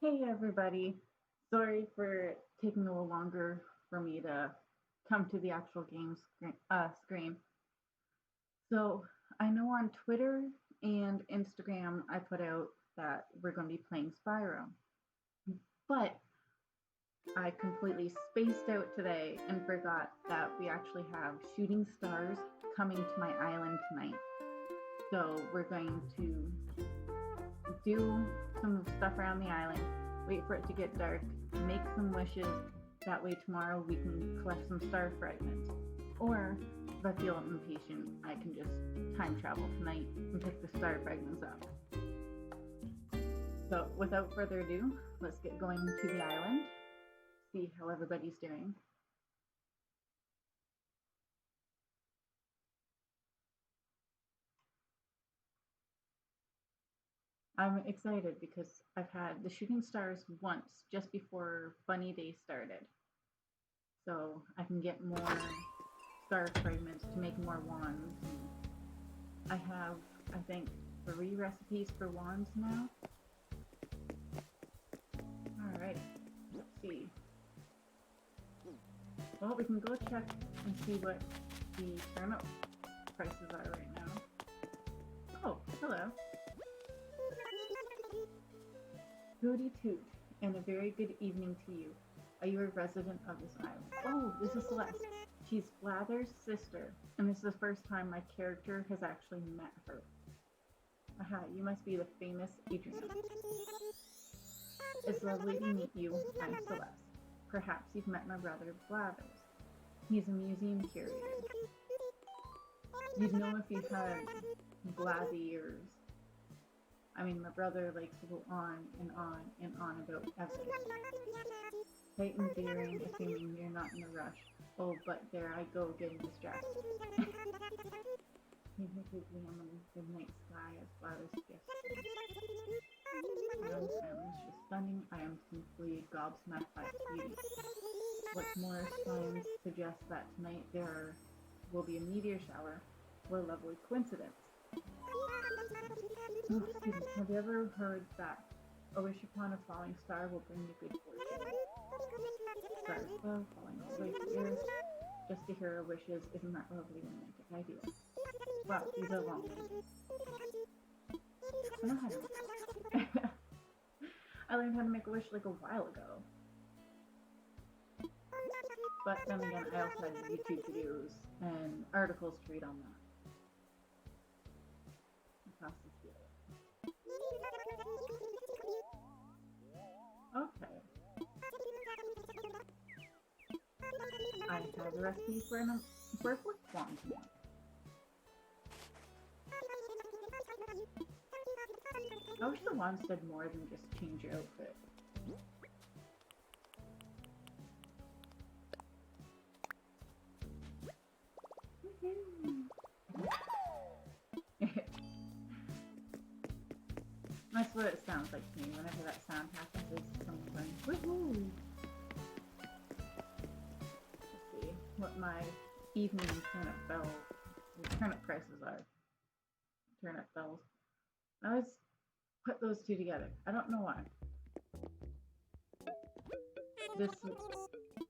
Hey everybody. Sorry for taking a little longer for me to come to the actual game screen. So I know on Twitter and Instagram I put out that we're going to be playing Spyro, but I completely spaced out today and forgot that we actually have shooting stars coming to my island tonight. So we're going to do some stuff around the island, wait for it to get dark, make some wishes. That way tomorrow we can collect some star fragments. Or if I feel impatient, I can just time travel tonight and pick the star fragments up. So without further ado, let's get going to the island, see how everybody's doing. I'm excited because I've had the shooting stars once just before Bunny Day started. So I can get more star fragments to make more wands. I have, I think, 3 recipes for wands now. Alright, let's see. Well, we can go check and see what the turnip prices are right now. Oh, hello. Hooty toot, and a very good evening to you. Are you a resident of this island? Oh, this is Celeste. She's Blather's sister, and this is the first time my character has actually met her. Aha, you must be the famous Adrian. It's lovely to meet you. I'm Celeste. Perhaps you've met my brother Blathers. He's a museum curator. You'd know if you had Blathy ears. I mean, my brother likes to go on and on and on about everything. Quite endearing, assuming you're not in a rush. Oh, but there I go getting distracted. He quickly on the night sky as Blather's gift. My own family is just stunning. I am simply gobsmacked by its beauty. What's more, signs suggest that tonight there will be a meteor shower. What a lovely coincidence. Oh, excuse me. Have you ever heard that a wish upon a falling star will bring you good fortune? Stars above, falling all the way to the earth. Just to hear our wishes, isn't that lovely romantic idea? Wow, these are long ones. I know how to make I learned how to make a wish like a while ago. But then again, I also had YouTube videos and articles to read on that. Okay. I have the recipe for a flip wand now. I wish the wands did more than just change your outfit. That's what it sounds like to me whenever that sound happens. Is someone going woohoo! Let's see what my evening turnip prices are. Turnip bells. I always put those two together. I don't know why. This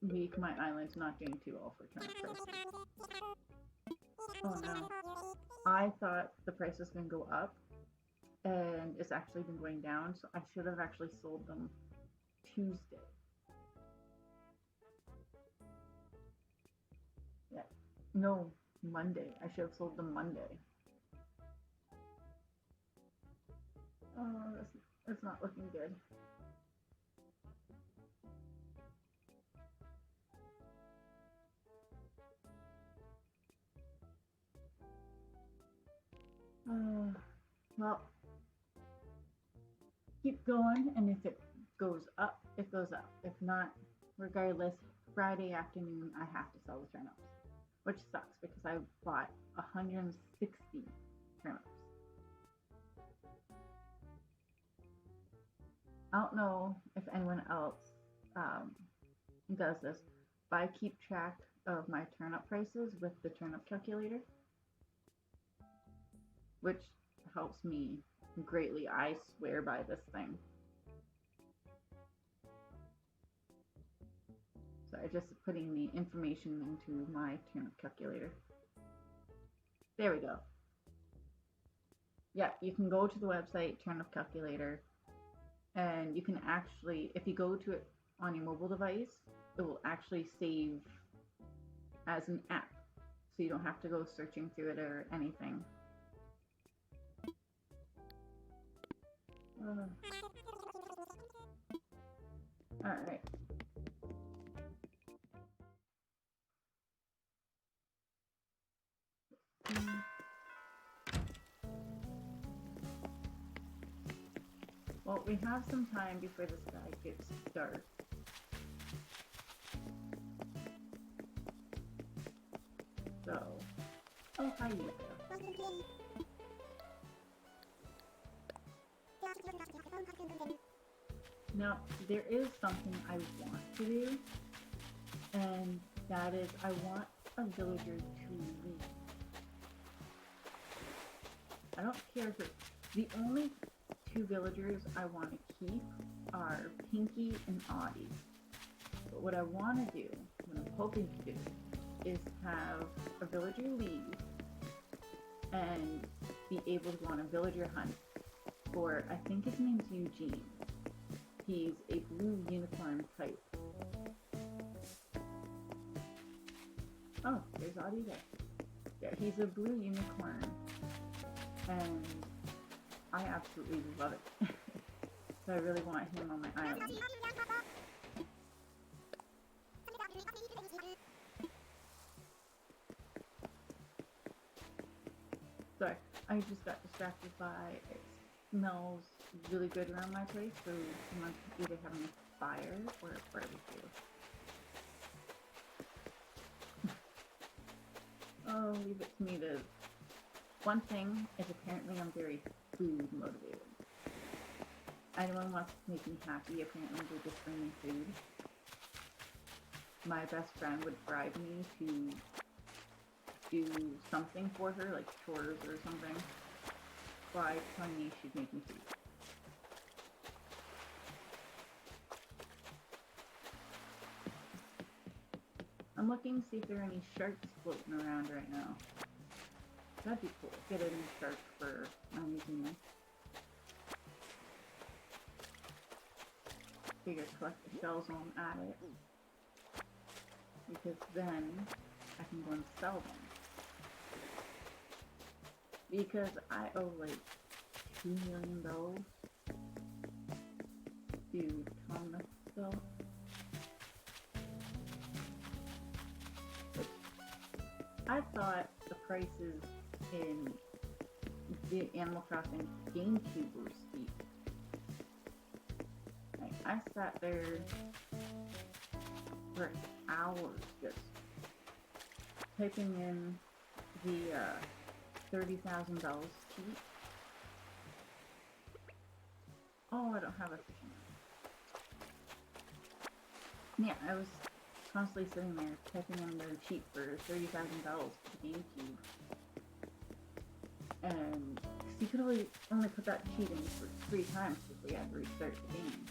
week my island's not doing too well for turnip prices. Oh no. I thought the price was going to go up, and it's actually been going down, so I should have actually sold them Tuesday. Yeah. No, Monday. I should have sold them Monday. Oh, that's not looking good. Well, keep going, and if it goes up, it goes up. If not, regardless, Friday afternoon I have to sell the turnips, which sucks because I bought 160 turnips. I don't know if anyone else does this, but I keep track of my turnip prices with the turnip calculator, which helps me greatly. I swear by this thing. Sorry, just putting the information into my turnip calculator. There we go. Yeah, you can go to the website, turnip calculator, and you can actually, if you go to it on your mobile device, it will actually save as an app. So you don't have to go searching through it or anything. Alright. Well, we have some time before the sky gets dark. So, oh, hi, you. Now, there is something I want to do, and that is I want a villager to leave. I don't care if it's the only two villagers I want to keep are Pinky and Audie. But what I want to do, what I'm hoping to do, is have a villager leave and be able to go on a villager hunt for, I think his name's Eugene. He's a blue unicorn type. Oh, there's Audie there. Yeah, he's a blue unicorn, and I absolutely love it. So I really want him on my island. Sorry, I just got distracted by it smells really good around my place, so someone's either having a fire or a barbecue. Oh, leave it to me to... One thing is apparently I'm very food motivated. Anyone wants to make me happy, apparently they just bring me food. My best friend would bribe me to do something for her, like chores or something, by telling me she'd make me food. I'm looking to see if there are any sharks floating around right now. That'd be cool. Get a new shark for my museum. Figure collect the shells while I'm at it. Because then I can go and sell them. Because I owe like $2 million to Thomas still. I thought the prices in the Animal Crossing GameCube were steep. Like, I sat there for hours just typing in the $30,000 cheat. Oh, I don't have a fishing rod. Yeah, I was constantly sitting there typing in the cheat for $30,000 for the GameCube. And you could only put that cheat in for 3 times before you had to restart the game.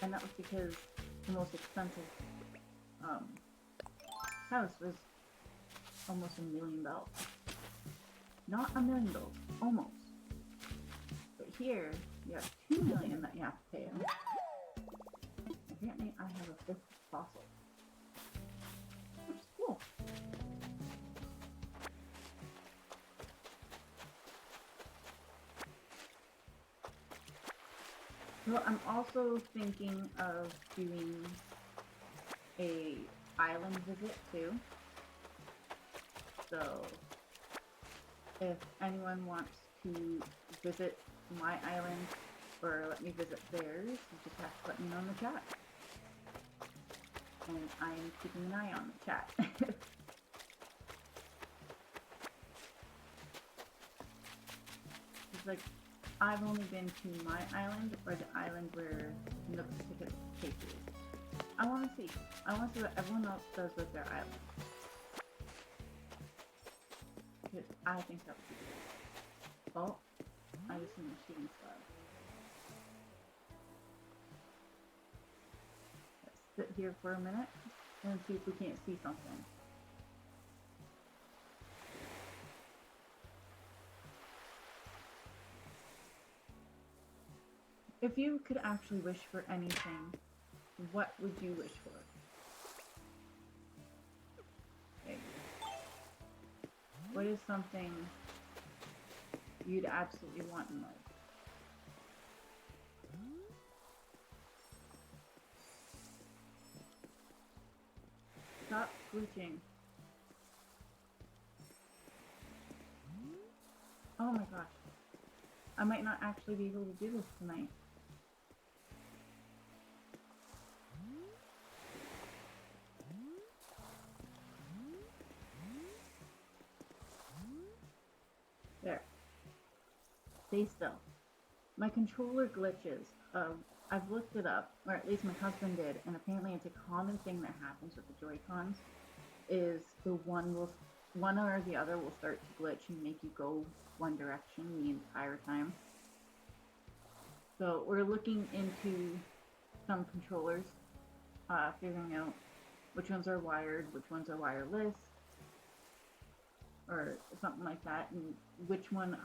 And that was because the most expensive house was almost $1 million. Not $1 million, almost. But here, you have $2 million that you have to pay them. Apparently, I have a 5th fossil, which is cool. Well, I'm also thinking of doing a island visit too. So, if anyone wants to visit my island or let me visit theirs, you just have to let me know in the chat. And I'm keeping an eye on the chat. It's like, I've only been to my island, or the island where Nook's ticket takes is. I want to see what everyone else does with their island. Because I think that would be good. Oh, I just seen a shooting slab. sit here for a minute and see if we can't see something. If you could actually wish for anything, what would you wish for? Okay. What is something you'd absolutely want in life? Stop glitching. Oh my gosh. I might not actually be able to do this tonight. There. Stay still. My controller glitches. I've looked it up, or at least my husband did, and apparently it's a common thing that happens with the Joy-Cons, is the one or the other will start to glitch and make you go one direction the entire time. So we're looking into some controllers, figuring out which ones are wired, which ones are wireless, or something like that, and which one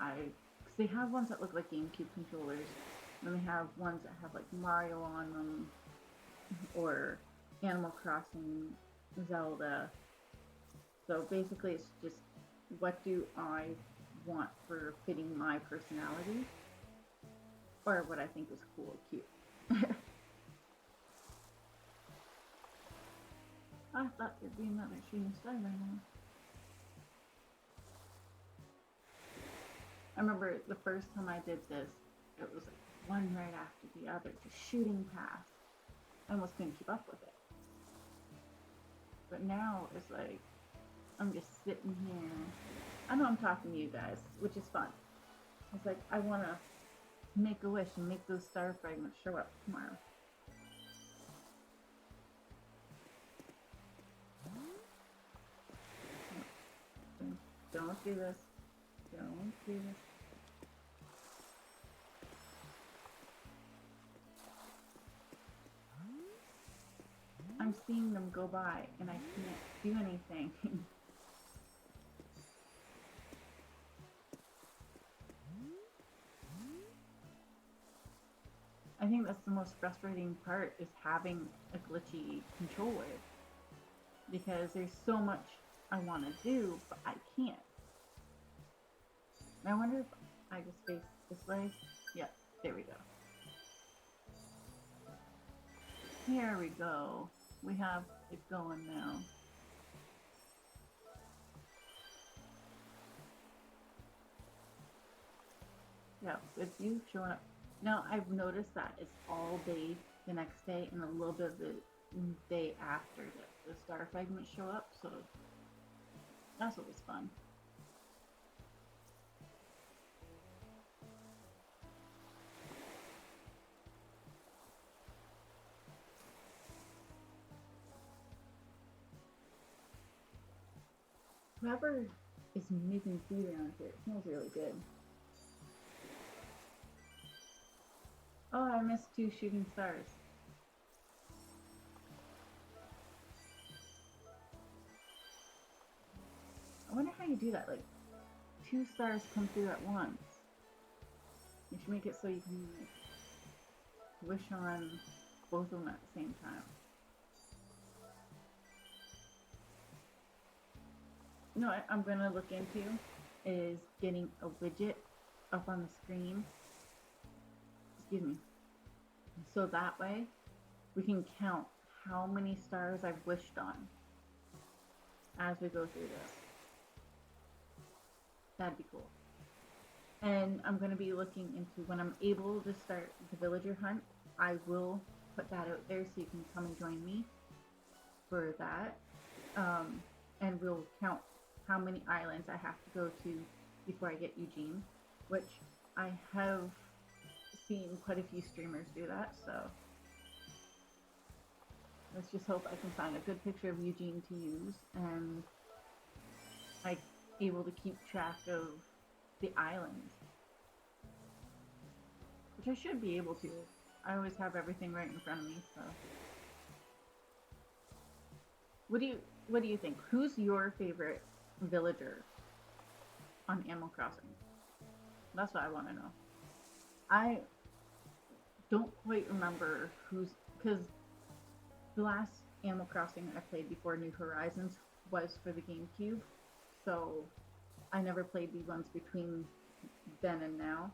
because they have ones that look like GameCube controllers, and they have ones that have like Mario on them, or Animal Crossing, Zelda. So basically it's just, what do I want for fitting my personality, or what I think is cool or cute. I thought there'd be another shooting star right now. I remember the first time I did this, it was like one right after the other, just shooting past. I almost couldn't keep up with it. But now it's like, I'm just sitting here. I know I'm talking to you guys, which is fun. It's like, I want to make a wish and make those star fragments show up tomorrow. Don't do this. Don't do this. I'm seeing them go by and I can't do anything. I think that's the most frustrating part, is having a glitchy controller, because there's so much I want to do, but I can't. I wonder if I just face this way. Yeah, there we go. Here we go. We have it going now. Yeah, with you showing up. Now, I've noticed that it's all day the next day and a little bit of the day after that the star fragments show up, so that's what was fun. Whoever is making food around here, it smells really good. Oh, I missed 2 shooting stars. I wonder how you do that, like 2 stars come through at once. You should make it so you can wish on both of them at the same time. You know what I'm gonna look into is getting a widget up on the screen. Excuse me. So that way we can count how many stars I've wished on as we go through this. That'd be cool. And I'm going to be looking into, when I'm able to start the villager hunt, I will put that out there so you can come and join me for that. And we'll count how many islands I have to go to before I get Eugene, which I have seen quite a few streamers do that, so let's just hope I can find a good picture of Eugene to use, and I'm able to keep track of the islands, which I should be able to. I always have everything right in front of me, so. What do you think? Who's your favorite villager on Animal Crossing? That's what I want to know. I don't quite remember who's because the last Animal Crossing I played before New Horizons was for the GameCube, so I never played the ones between then and now.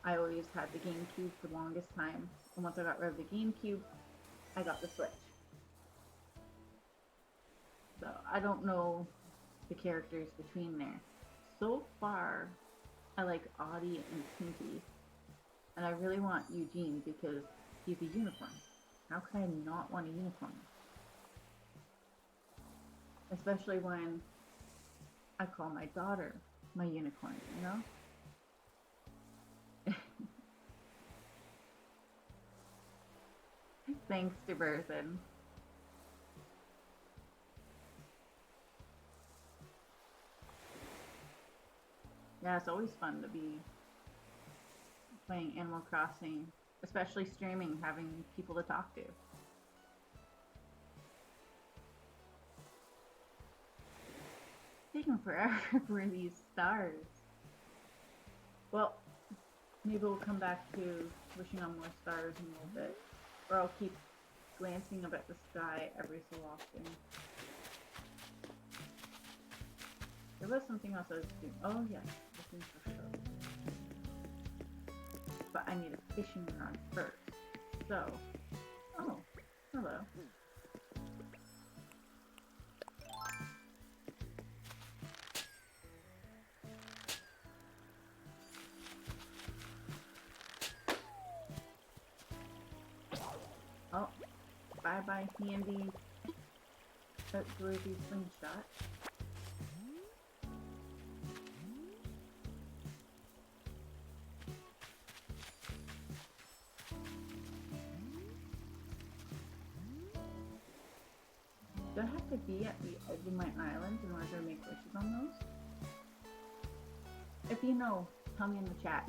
I always had the GameCube for the longest time, and once I got rid of the GameCube, I got the Switch. So I don't know the characters between there. So far, I like Audie and Pinky, and I really want Eugene because he's a unicorn. How could I not want a unicorn? Especially when I call my daughter my unicorn, you know? Thanks to Berthan. Yeah, it's always fun to be playing Animal Crossing, especially streaming, having people to talk to. Taking forever for these stars. Well, maybe we'll come back to wishing on more stars in a little bit. Or I'll keep glancing up at the sky every so often. There was something else I was doing. Oh yes, looking for sure. But I need a fishing rod first. So, oh, hello. Oh, bye-bye handy Dorothy slingshot. Do I have to be at the edge of my island in order to make wishes on those? If you know, tell me in the chat.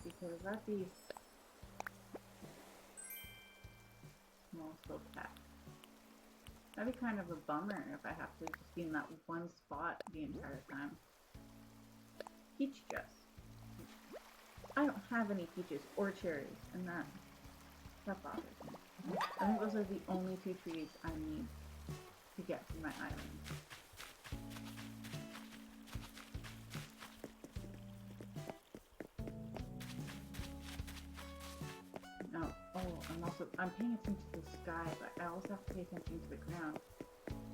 Because that'd be small slow cat. That'd be kind of a bummer if I have to just be in that one spot the entire time. Peach dress. I don't have any peaches or cherries, and that bothers me. I think those are the only two trees I need to get to my island. No, I'm paying attention to the sky, but I also have to pay attention to the ground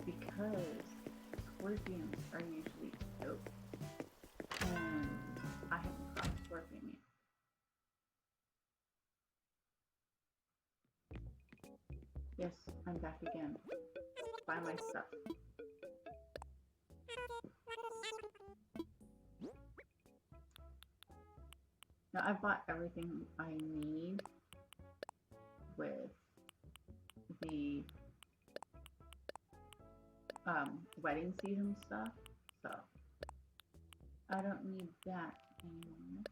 because scorpions are usually dope. And I haven't caught a scorpion yet. Yes, I'm back again. Buy my stuff. Now I've bought everything I need with the wedding season stuff, so I don't need that anymore.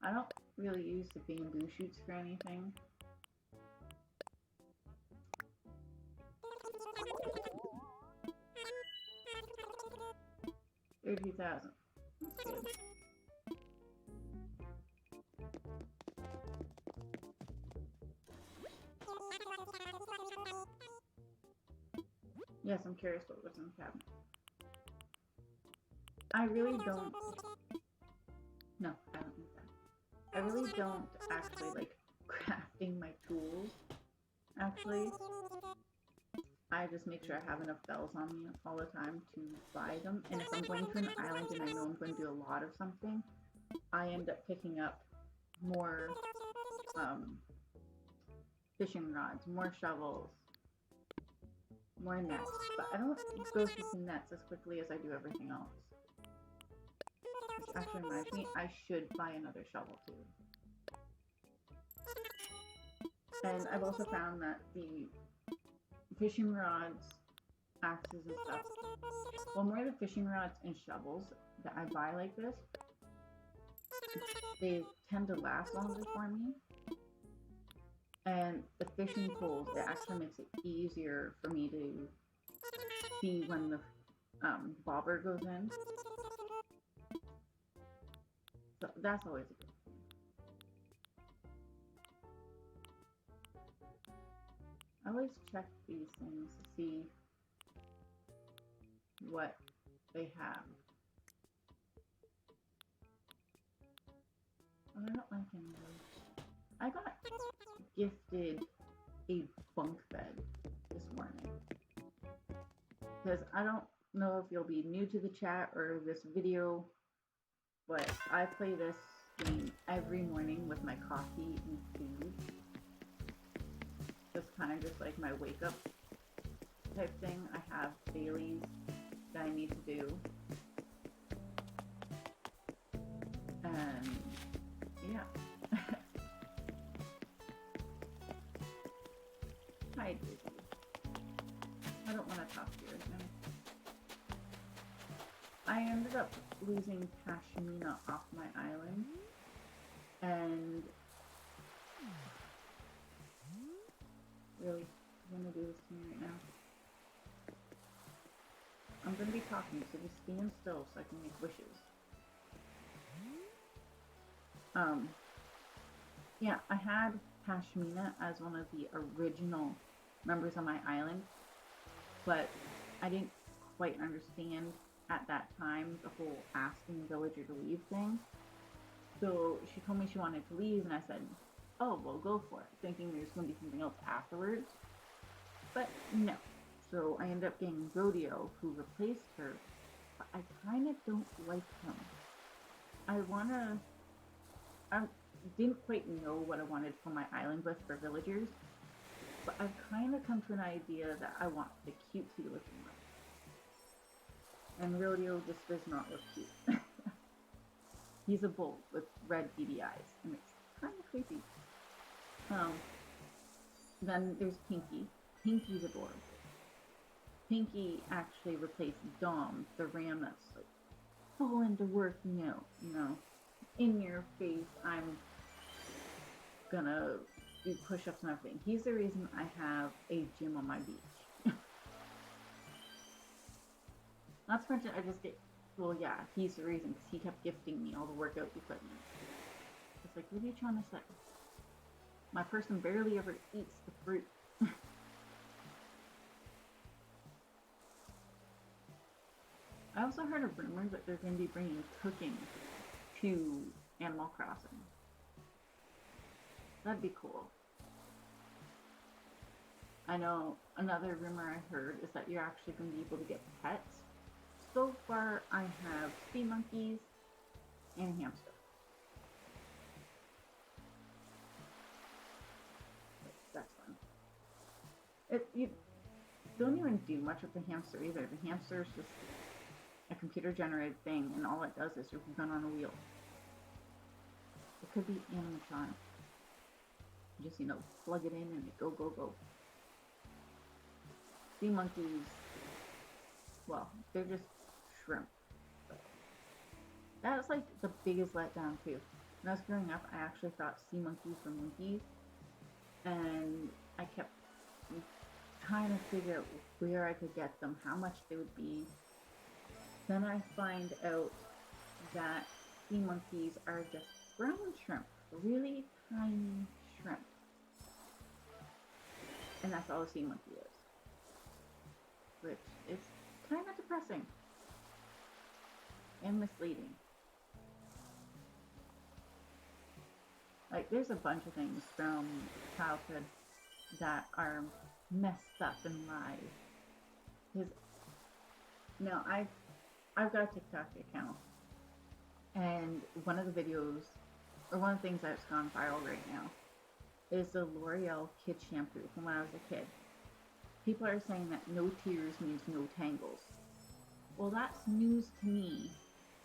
I don't really use the bamboo shoots for anything. $30,000. That's good. Yes, I'm curious what was in the cabinet. I really don't. No, I don't need that. I really don't actually like crafting my tools. Actually, I just make sure I have enough bells on me all the time to buy them. And if I'm going to an island and I know I'm going to do a lot of something, I end up picking up more fishing rods, more shovels, more nets. But I don't go through the nets as quickly as I do everything else. Which actually reminds me, I should buy another shovel too. And I've also found that the fishing rods, axes and stuff, well, more the fishing rods and shovels that I buy like this, they tend to last longer for me. And the fishing poles, it actually makes it easier for me to see when the bobber goes in. So that's always a good thing. I always check these things to see what they have. Oh, I don't like any of those. I got gifted a bunk bed this morning because I don't know if you'll be new to the chat or this video, but I play this game every morning with my coffee and food. It's kind of just like my wake up type thing. I have dailies that I need to do. And yeah. Hi, Dizzy. I don't want to talk to you right now. I ended up losing Pashmina off my island, and really, you're gonna do this to me right now? I'm gonna be talking, so just stand still so I can make wishes. Yeah, I had Pashmina as one of the original members on my island, but I didn't quite understand at that time the whole asking the villager to leave thing. So she told me she wanted to leave, and I said, oh, well, go for it, thinking there's going to be something else afterwards. But no. So I ended up getting Rodeo, who replaced her, but I kind of don't like him. I didn't quite know what I wanted for my island with for villagers, but I've kind of come to an idea that I want the cutesy looking one. And Rodeo just does not look cute. He's a bull with red beady eyes, and it's kind of creepy. Then there's Pinky. Pinky's adorable. Pinky actually replaced Dom, the ram that's like full into work, you know, in your face, I'm gonna do push-ups and everything. He's the reason I have a gym on my beach. Not to mention, I just get, well, yeah, he's the reason, because he kept gifting me all the workout equipment. It's like, what are you trying to say? My person barely ever eats the fruit. I also heard a rumor that they're going to be bringing cooking to Animal Crossing. That'd be cool. I know another rumor I heard is that you're actually going to be able to get pets. So far, I have sea monkeys and a hamster. That's fun. You don't even do much with the hamster either. The hamster is just a computer-generated thing, and all it does is run on a wheel. It could be animatronic. You just, plug it in and it go, go, go. Sea monkeys, well, they're just shrimp. But that's like the biggest letdown too. When I was growing up, I actually thought sea monkeys were monkeys, and I kept trying to figure out where I could get them, how much they would be. Then I find out that sea monkeys are just brown shrimp, really tiny shrimp. And that's all a sea monkey is. Which is kind of depressing and misleading. Like, there's a bunch of things from childhood that are messed up and lies. Because, I've got a TikTok account, and one of the videos, or one of the things that's gone viral right now, is the L'Oreal Kid Shampoo from when I was a kid. People are saying that no tears means no tangles. Well, that's news to me,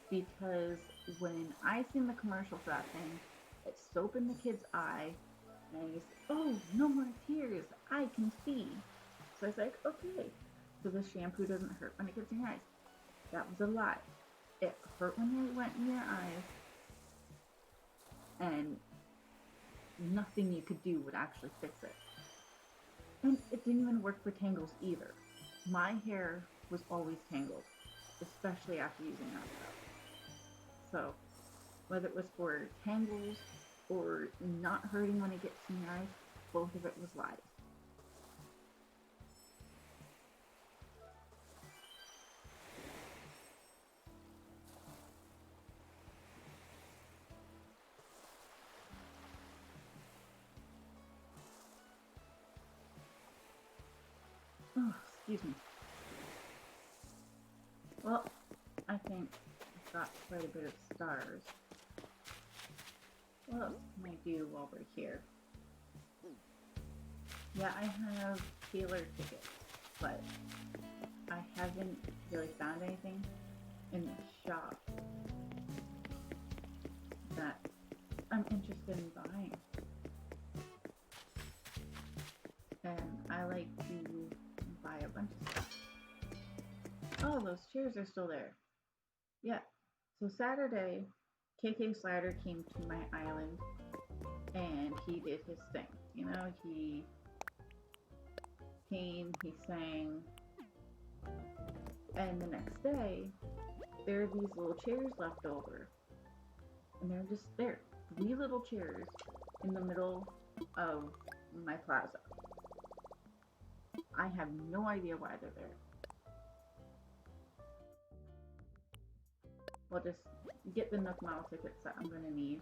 because when I seen the commercial for that thing, it's soap in the kid's eye, and he's, oh, no more tears, I can see. So I was like, okay, so the shampoo doesn't hurt when it gets in your eyes. That was a lie. It hurt when it went in your eyes, and nothing you could do would actually fix it. And it didn't even work for tangles either. My hair was always tangled, especially after using that stuff. So, whether it was for tangles or not hurting when it gets too nice, both of it was lies. Oh, excuse me. Well, I think I've got quite a bit of stars. What else can I do while we're here? Yeah, I have Taylor tickets, but I haven't really found anything in the shop that I'm interested in buying. And I like to buy a bunch of stuff. Oh, those chairs are still there. Yeah. So Saturday, KK Slider came to my island and he did his thing. You know, he came, he sang, and the next day, there are these little chairs left over. And they're just there. 3 little chairs in the middle of my plaza. I have no idea why they're there. We'll just get the Nook Mile tickets that I'm going to need.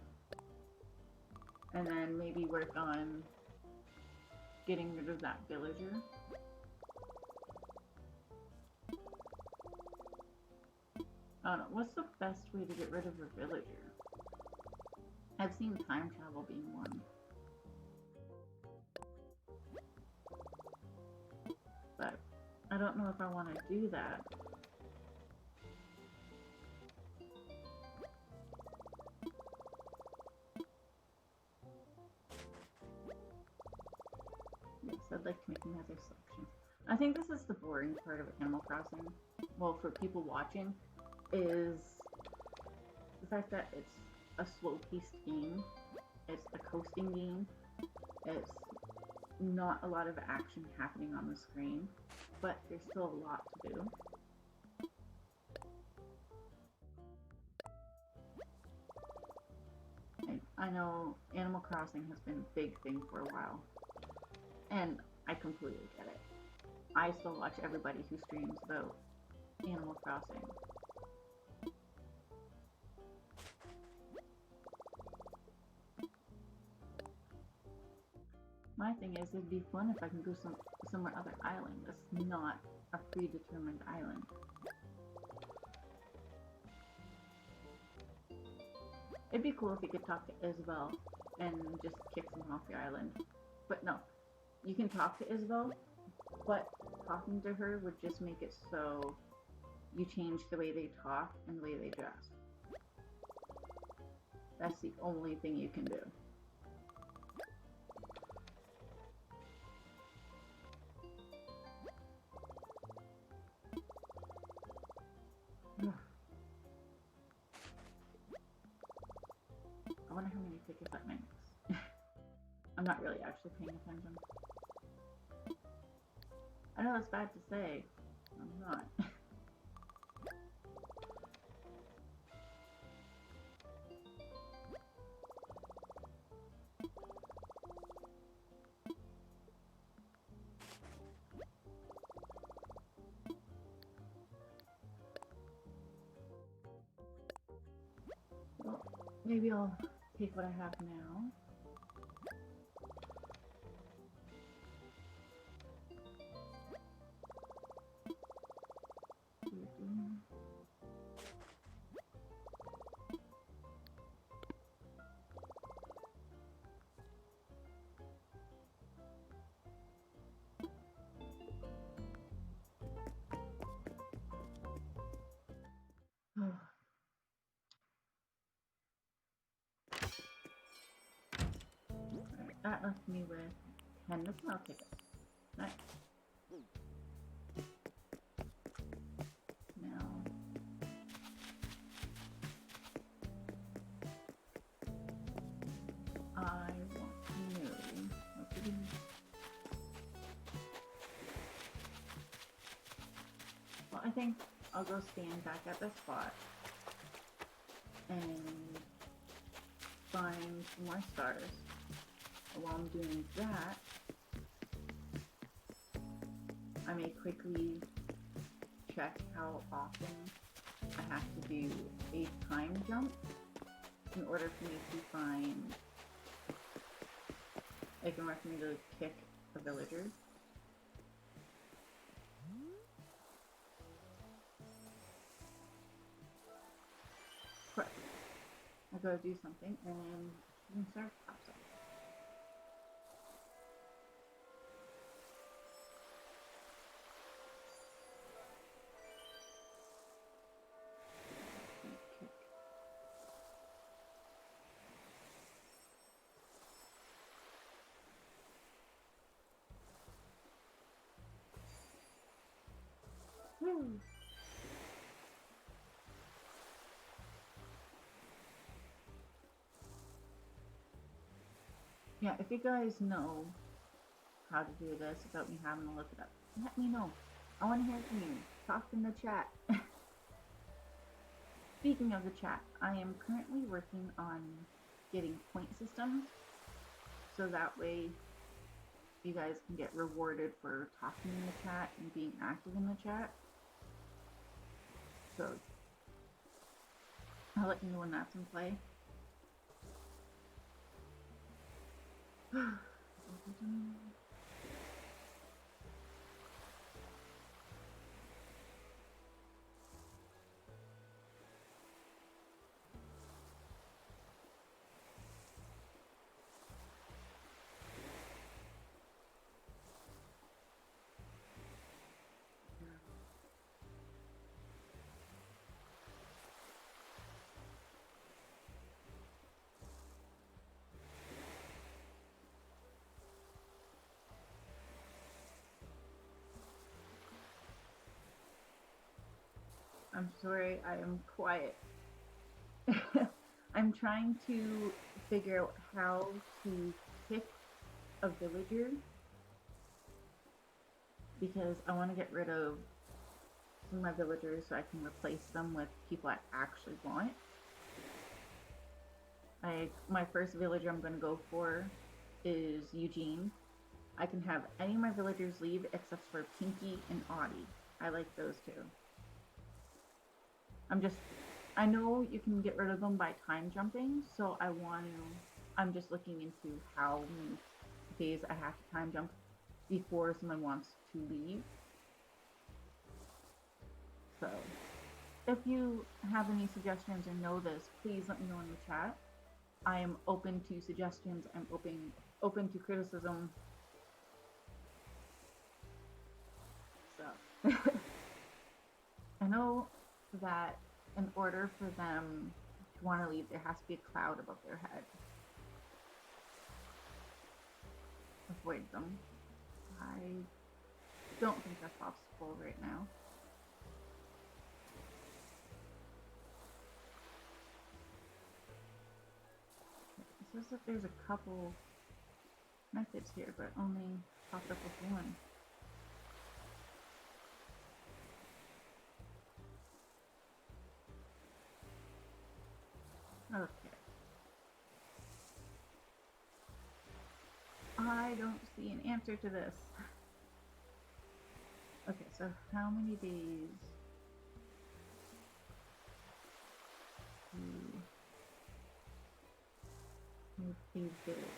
And then maybe work on getting rid of that villager. I don't know, what's the best way to get rid of a villager? I've seen time travel being one. But I don't know if I want to do that. Yes, I'd like to make another selection. I think this is the boring part of Animal Crossing. Well, for people watching, is the fact that it's a slow-paced game. It's a coasting game. It's not a lot of action happening on the screen, but there's still a lot to do. I know Animal Crossing has been a big thing for a while, and I completely get it. I still watch everybody who streams about Animal Crossing. My thing is, it'd be fun if I can go somewhere other island that's not a predetermined island. It'd be cool if you could talk to Isabel and just kick someone off your island. But no, you can talk to Isabel, but talking to her would just make it so you change the way they talk and the way they dress. That's the only thing you can do. I wonder how many tickets that makes. I'm not really actually paying attention. I know that's bad to say. I'm not. Well, maybe I'll take what I have now. Alright, that left me with 10 McMill tickets. Nice. Now, I want to think I'll go stand back at the spot and find some more stars. While I'm doing that, I may quickly check how often I have to do a time jump in order for me to find, like, in order for me to kick a villager. But I gotta do something, and then start pops up. Woo! Yeah, if you guys know how to do this without me having to look it up, let me know. I want to hear from you. Talk in the chat. Speaking of the chat, I am currently working on getting point systems, so that way you guys can get rewarded for talking in the chat and being active in the chat. So I'll let you know when that's in play. I'm sorry, I am quiet. I'm trying to figure out how to pick a villager because I want to get rid of some of my villagers so I can replace them with people I actually want. My first villager I'm going to go for is Eugene. I can have any of my villagers leave except for Pinky and Audie. I like those two. I know you can get rid of them by time jumping, so I'm just looking into how many days I have to time jump before someone wants to leave. So, if you have any suggestions or know this, please let me know in the chat. I am open to suggestions. I'm open to criticism. So, I know that in order for them to want to leave, there has to be a cloud above their head. Avoid them. I don't think that's possible right now. It says that there's a couple methods here, but only popped up with one. Okay. I don't see an answer to this. Okay, so how many days to these villages?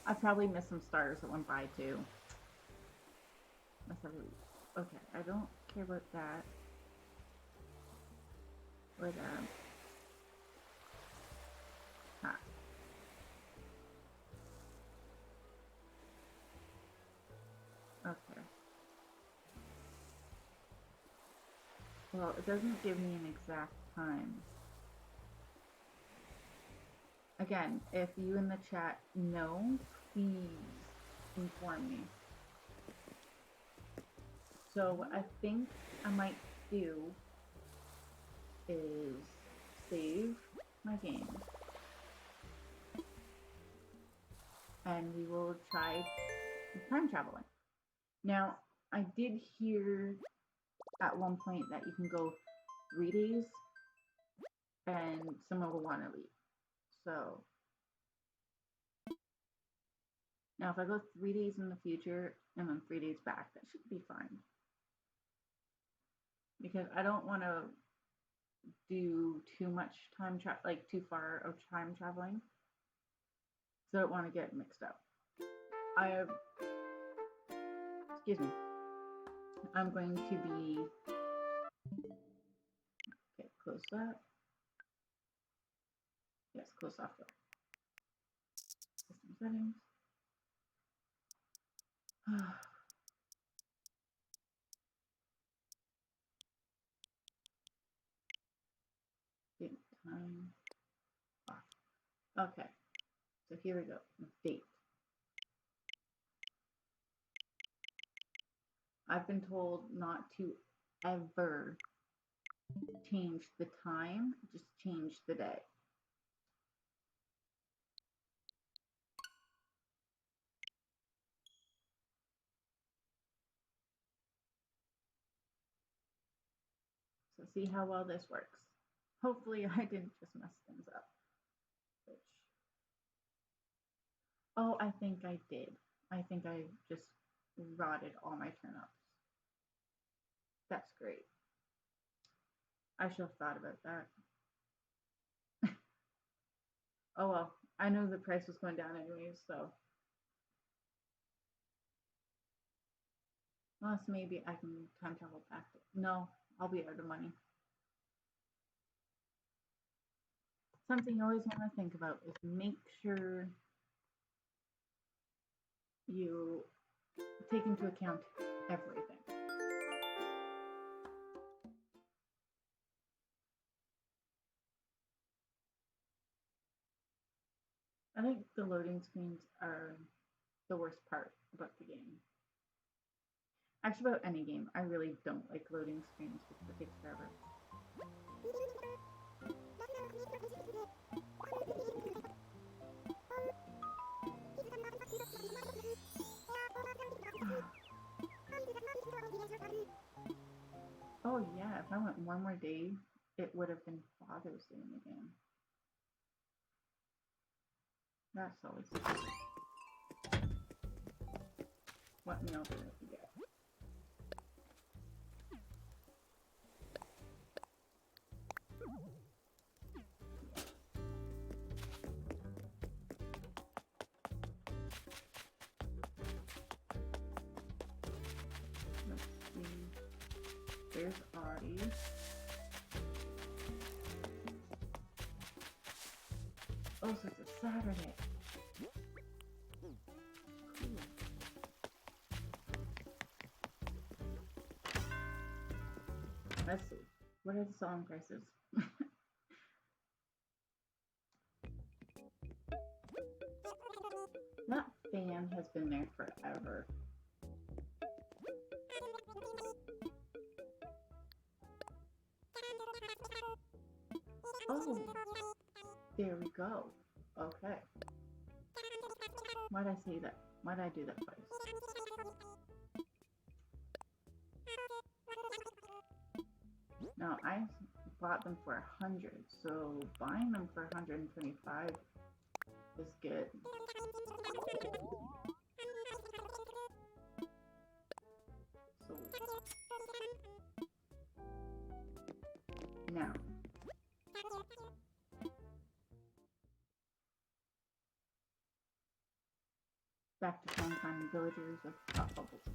I probably missed some stars that went by too. Let's have a look. Okay, I don't care about that. But okay. Well, it doesn't give me an exact time. Again, if you in the chat know, please inform me. So what I think I might do is save my game and we will try time traveling. Now, I did hear at one point that you can go 3 days and someone will want to leave. So now if I go 3 days in the future and then 3 days back, that should be fine. Because I don't want to do too much like too far of time traveling. So I don't want to get mixed up. Excuse me. I'm going to be, okay, close that. Yes, close software. System settings. Date time off. Okay, so here we go. Date. I've been told not to ever change the time, just change the day. So see how well this works. Hopefully I didn't just mess things up. Oh, I think I did. I think I just rotted all my turnips. That's great. I should have thought about that. Oh well, I know the price was going down anyways, so. Unless maybe I can time travel back. No, I'll be out of money. Something you always want to think about is make sure you take into account everything. I think the loading screens are the worst part about the game. Actually, about any game, I really don't like loading screens because it takes forever. Oh yeah, if I went one more day, it would have been Father's Day in the game. That's always good. What meal did I get? Let's see. There's Audie. Oh, so it's a Saturday. Cool. Let's see. What are the song prices? That fan has been there forever. Oh, there we go. Okay. Why'd I say that? Why'd I do that twice? No, I bought them for 100, so buying them for 125 is good. So now back to trying to find villagers with hot bubbles.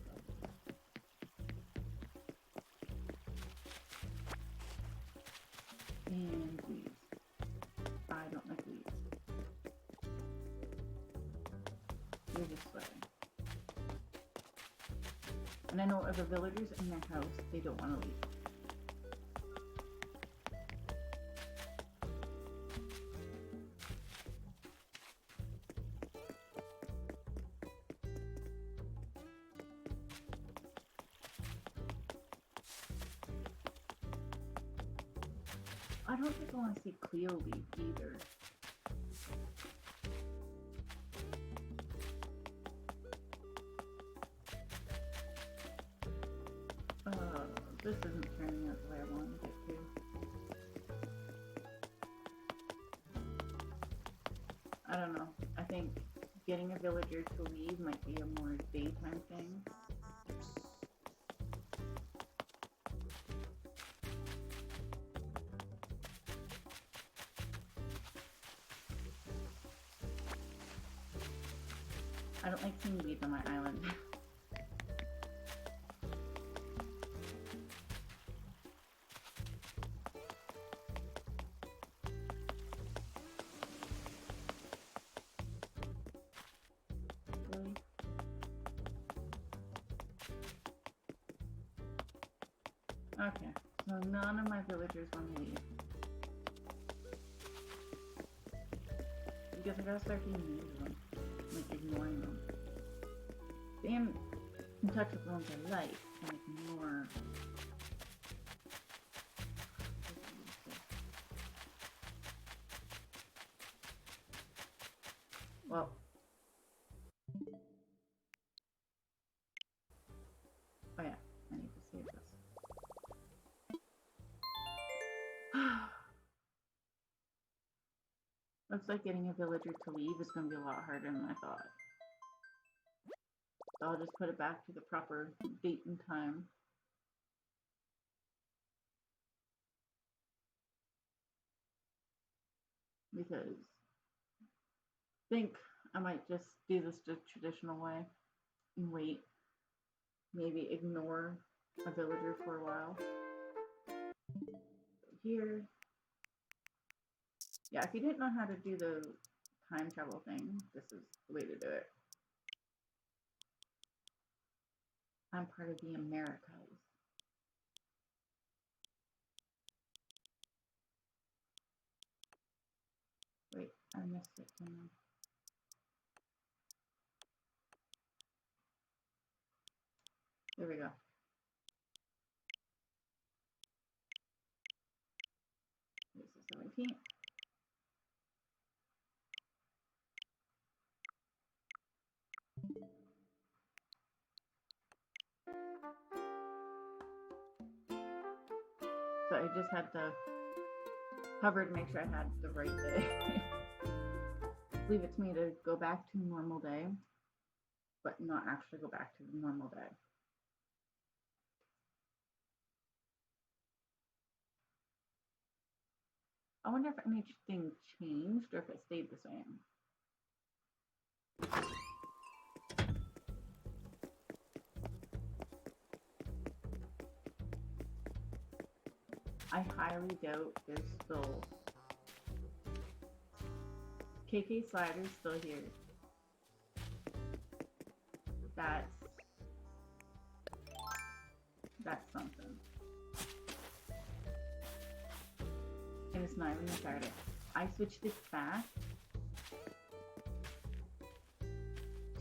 And weeds. I don't like weeds. You're just sweating. And I know of the villagers in their house, they don't want to leave. I don't think I want to see Cleo leave either. This isn't turning out the way I wanted it to. I don't know. I think getting a villager to leave might be a more daytime thing. I don't like seeing weeds on my island. Really? Okay, so none of my villagers want to leave. Because I gotta start getting mean to them. Like ignoring them. Staying in touch with the ones I like and ignore. Well, oh yeah, I need to save this. Looks like getting a villager to leave is going to be a lot harder than I thought. So I'll just put it back to the proper date and time. Because I think I might just do this the traditional way and wait. Maybe ignore a villager for a while. Here. Yeah, if you didn't know how to do the time travel thing, this is the way to do it. I'm part of the Americas. Wait, I missed it somewhere. There we go. This is 17th. So I just had to hover to make sure I had the right day. Leave it to me to go back to normal day, but not actually go back to the normal day. I wonder if anything changed or if it stayed the same. I highly doubt there's still KK Slider's still here. That's something. And it's not even started. I switched it back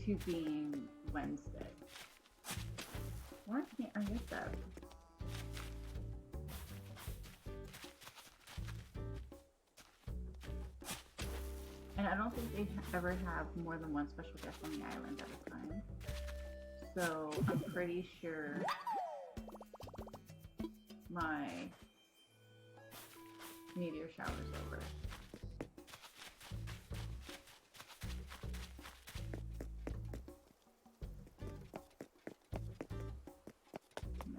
to being Wednesday. Why can't I get that? And I don't think they ever have more than one special guest on the island at a time. So I'm pretty sure my meteor shower's over.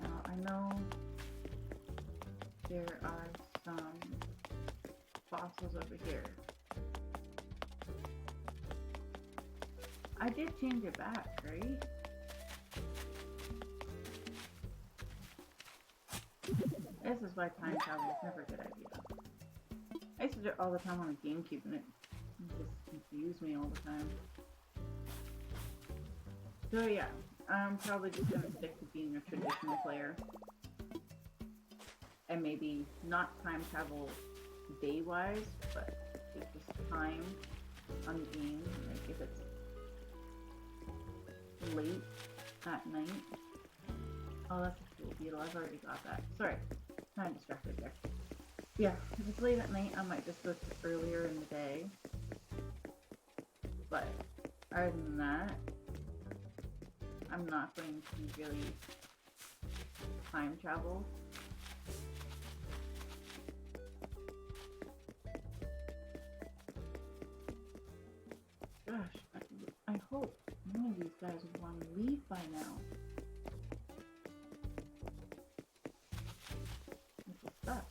Now I know there are some fossils over here. I did change it back, right? This is why time travel is never a good idea. I used to do it all the time on a GameCube and it just confused me all the time. So yeah, I'm probably just gonna stick to being a traditional player. And maybe not time travel day-wise, but just time on the game. Like if it's late at night. Oh, that's a cool beetle. I've already got that. Sorry, kind of distracted there. Yeah, if it's late at night, I might just go to earlier in the day. But other than that, I'm not going to really time travel. Gosh, I hope one of these guys would want to leave by now. Which will suck.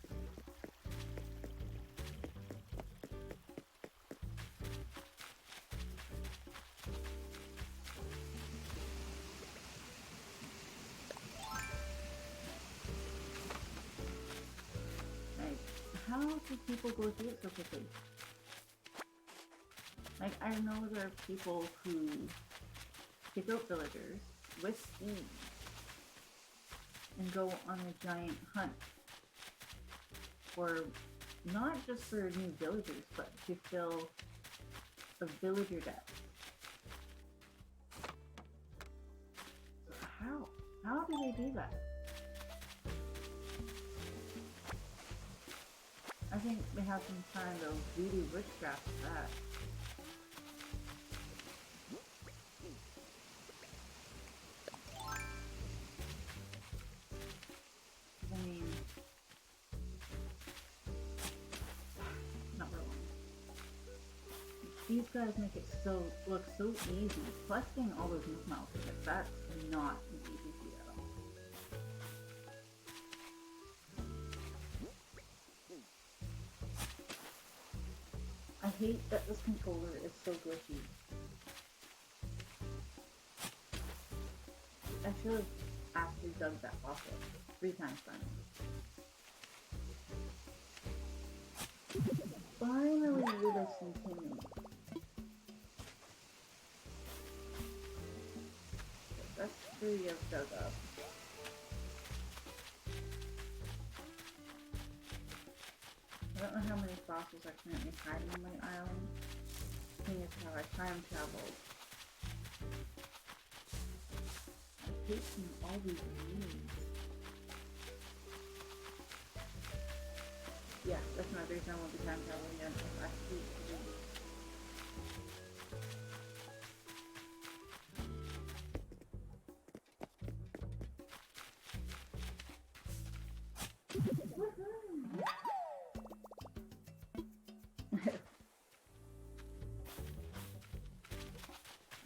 Like, how do people go through it so quickly? Like, I know there are people who pick out villagers with speed and go on a giant hunt for not just for new villagers, but to fill a villager debt. So how do they do that? I think they have some kind of voodoo witchcraft for that. I mean, not really. These guys make it look so easy. Collecting all those mouths, that's not an easy feat at all. I hate that this controller is so glitchy. I should have actually dug that off it 3 times finally. Finally, with us continue. That's 3 I've dug up. I don't know how many fossils are currently hiding on my island. Seeing as how I time traveled. I hate seeing all these leaves. Yeah, that's my reason I won't be time traveling again. I hate leaves.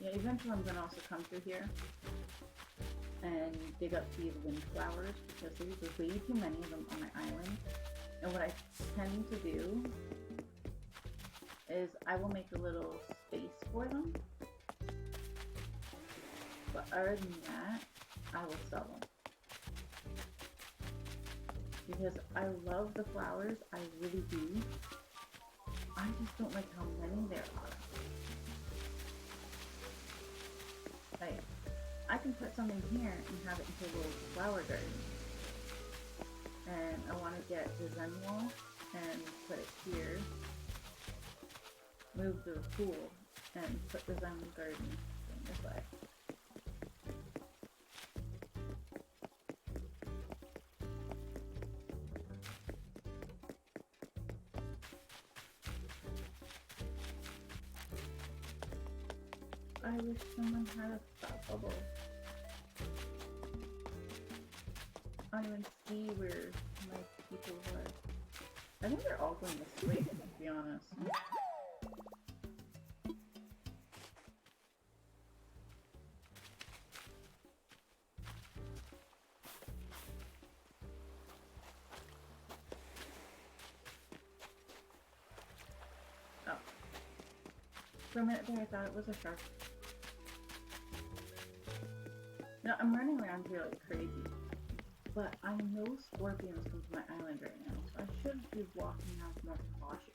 Yeah, eventually I'm gonna also come through here and dig up these windflowers because there's way too many of them on my island. And what I tend to do is I will make a little space for them. But other than that, I will sell them. Because I love the flowers, I really do. I just don't like how many there are. Like, I can put something here and have it into a little flower garden. And I want to get the Zen wall and put it here. Move the pool and put the Zen garden in this way. I wish someone had a thought bubble. I don't even see where my people are. I think they're all going this way, to be honest. Oh. For a minute there I thought it was a shark. No, I'm running around here like crazy. But I know scorpions come to my island right now, so I should be walking out with more caution.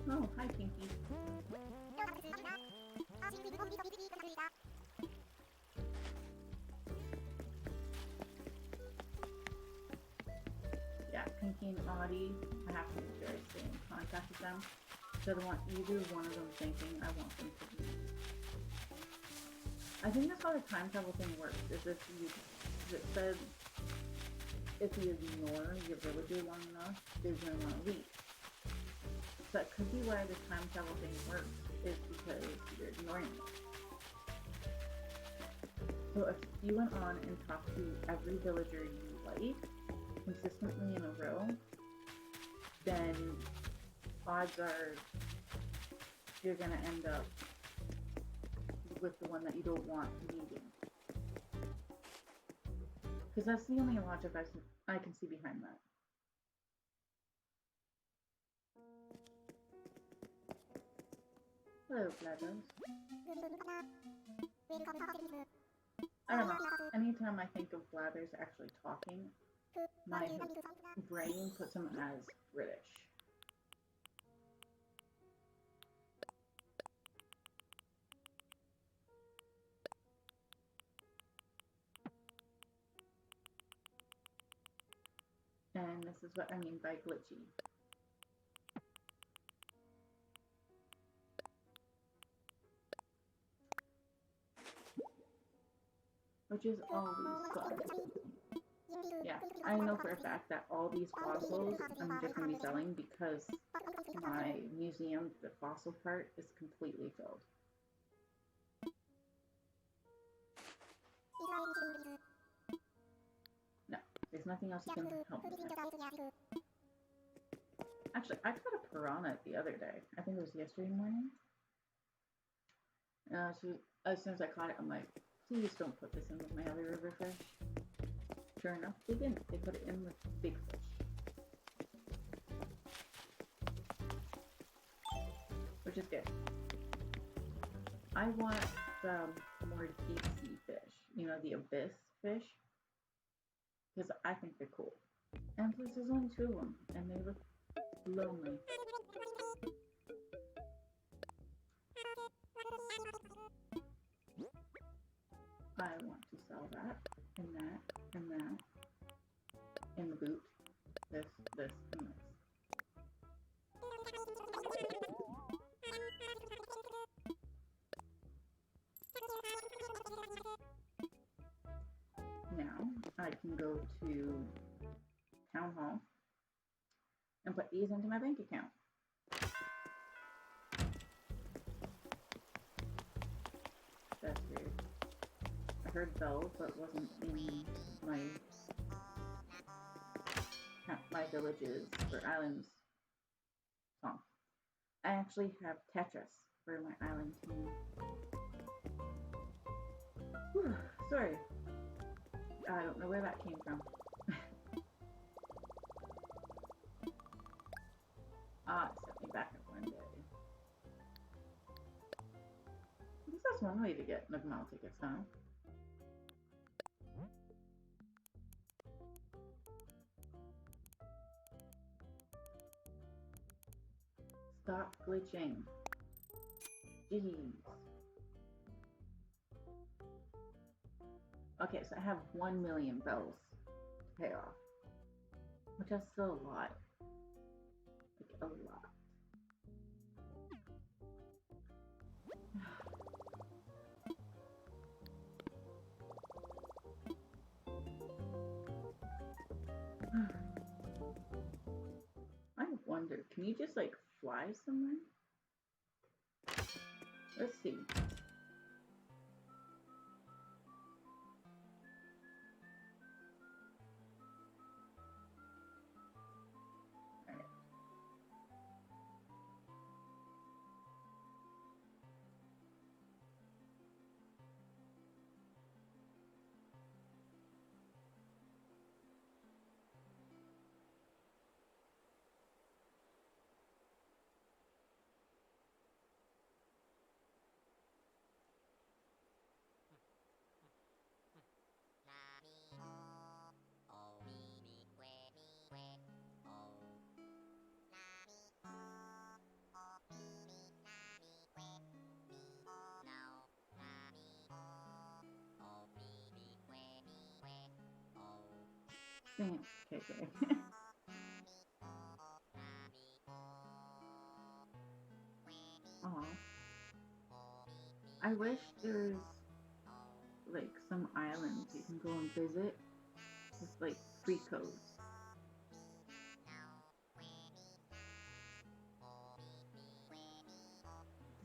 Oh, hi Pinky. Yeah, Pinky and Audie, I have to make sure I stay in contact with them. So I don't want either one of them thinking I want them to leave. I think that's how the time travel thing works, is if it says if you ignore your villager long enough, they're going to want to leave. So that could be why the time travel thing works, is because you're ignoring them. So if you went on and talked to every villager you like consistently in a row, then odds are you're gonna end up with the one that you don't want meeting. Because that's the only logic I can see behind that. Hello, Blathers. I don't know. Anytime I think of Blathers actually talking, my brain puts him as British. And this is what I mean by glitchy. Which is always fun. Yeah, I know for a fact that all these fossils I'm just going to be selling because my museum, the fossil part, is completely filled. No, there's nothing else you can help me with. Actually, I caught a piranha the other day. I think it was yesterday morning. As soon as I caught it, I'm like, please don't put this in with my other river fish. Sure enough, they didn't. They put it in with big fish. Which is good. I want more deep sea fish. You know, the abyss fish. Because I think they're cool. And plus, there's only 2 of them. And they look lonely. I want to sell that, and that, and that, in the boot, this, and this. Now, I can go to Town Hall and put these into my bank account. That's weird. I heard bells, but wasn't in my villages or islands song. I actually have Tetris for my island team. Whew, sorry. I don't know where that came from. It sent me back in one day. I guess that's one way to get Nagmal tickets, huh? Stop glitching. Jeez. Okay, so I have 1 million bells to pay off. Which is still a lot. Like, a lot. I wonder, can you just like fly somewhere? Let's see. Sing it, KK. Aw. I wish there's like some islands you can go and visit with like free codes.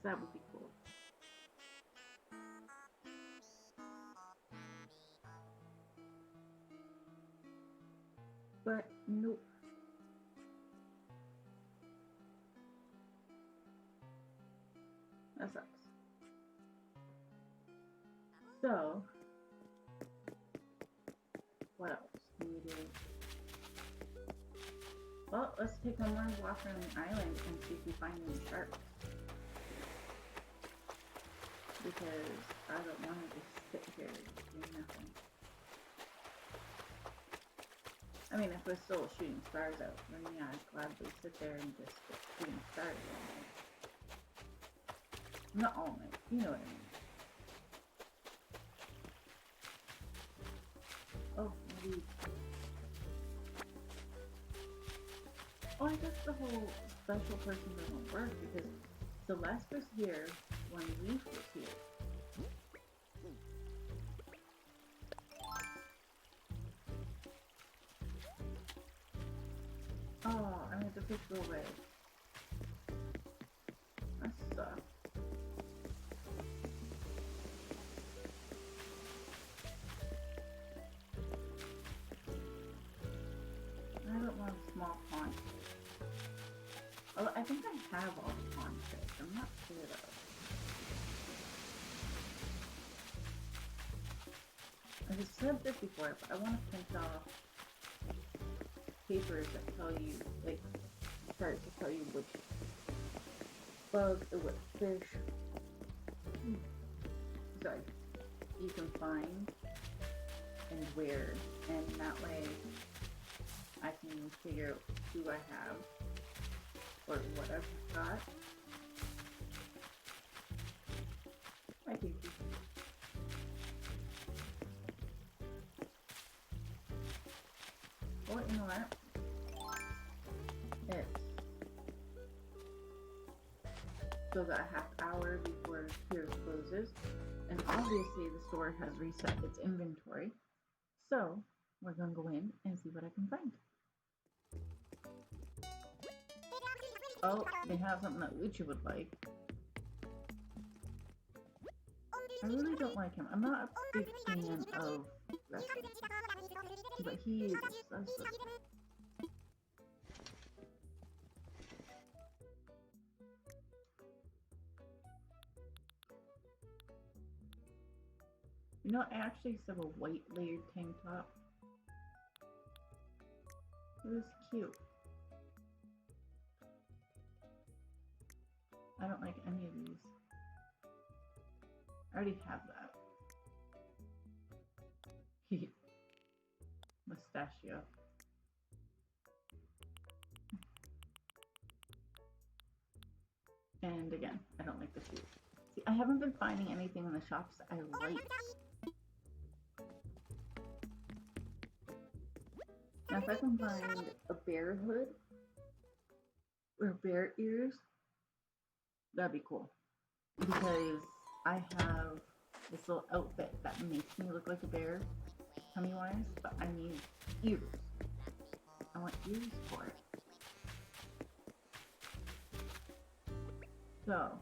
That would be cool. But nope. That sucks. So, what else can we do? Well, let's take one more walk around the island and see if we find any sharks. Because I don't want to just sit here doing nothing. I mean, if we're still shooting stars out, then yeah, I'd gladly sit there and just get shooting stars all night. Not all night, you know what I mean. Oh, maybe. Oh, I guess the whole special person doesn't work because Celeste was here when Leaf was here. Oh, I made the fish go away. That sucks. I don't want a small pond fish. Oh, I think I have all the pond fish. I'm not sure though. I just said this before, but I want to print off papers that tell you, like, charts to tell you which bug or what fish, sorry, you can find and where, and that way I can figure out who I have or what I've got. I think you. Well, you know what? It's still got a half hour before Piers closes, and obviously the store has reset its inventory, so we're gonna go in and see what I can find. Oh, they have something that Lucha would like. I really don't like him. I'm not a big fan of wrestling, but he is obsessive. You know, I actually used to have a white layered tank top. It was cute. I don't like any of these. I already have that. Mustachio. And again, I don't like the shoes. See, I haven't been finding anything in the shops I like. Now, if I can find a bear hood or bear ears, that'd be cool. Because I have this little outfit that makes me look like a bear, tummy-wise, but I need ears. I want ears for it. So,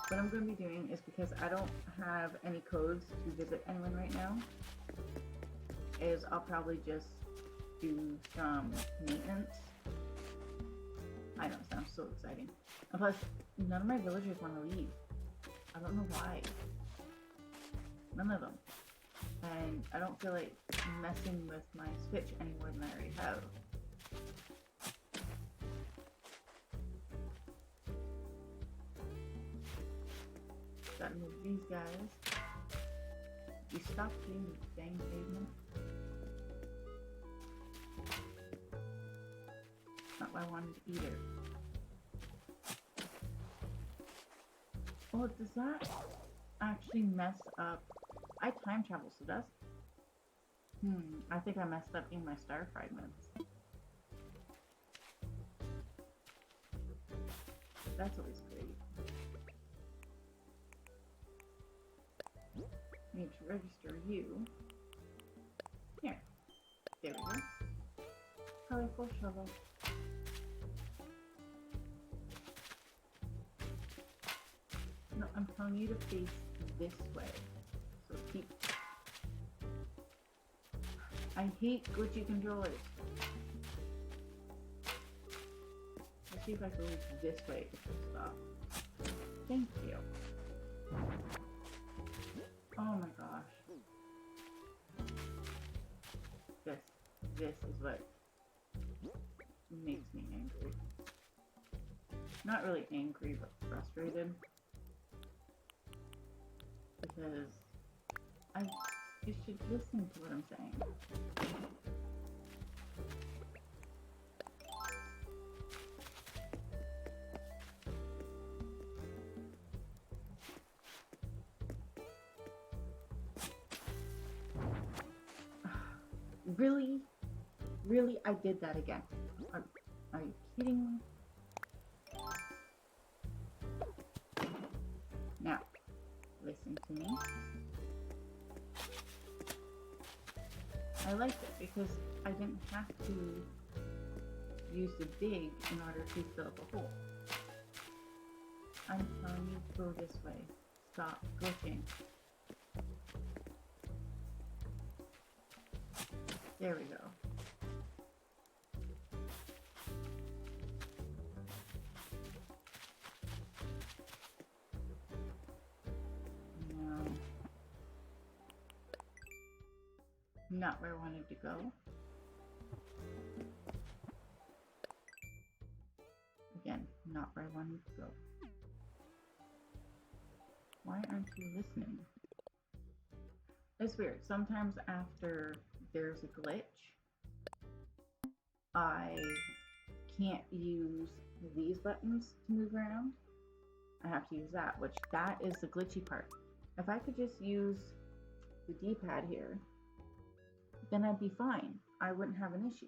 what I'm going to be doing is, because I don't have any codes to visit anyone right now, is I'll probably just do some maintenance. I know, it sounds so exciting. And plus, none of my villagers want to leave. I don't know why. None of them. And I don't feel like messing with my Switch any more than I already have. Gotta move these guys. You stop doing the dang pavement. Not what I wanted either. Oh, does that actually mess up? I time travel, so does. I think I messed up in my star fragments. That's always great. Need to register you. Here. There we go. Colorful shovel. No, I'm telling you to face this way. So keep. I hate glitchy controllers. see if I can reach this way to stop. Thank you. Oh my gosh. This is what makes me angry. Not really angry, but frustrated. Because you should listen to what I'm saying. Really? Really? I did that again. Are you kidding me? Now, listen to me. I liked it because I didn't have to use the dig in order to fill up a hole. I'm telling you to go this way. Stop glitching. There we go. No. Not where I wanted to go. Again, not where I wanted to go. Why aren't you listening? It's weird. Sometimes after there's a glitch, I can't use these buttons to move around. I have to use that, which that is the glitchy part. If I could just use the D-pad here, then I'd be fine. I wouldn't have an issue.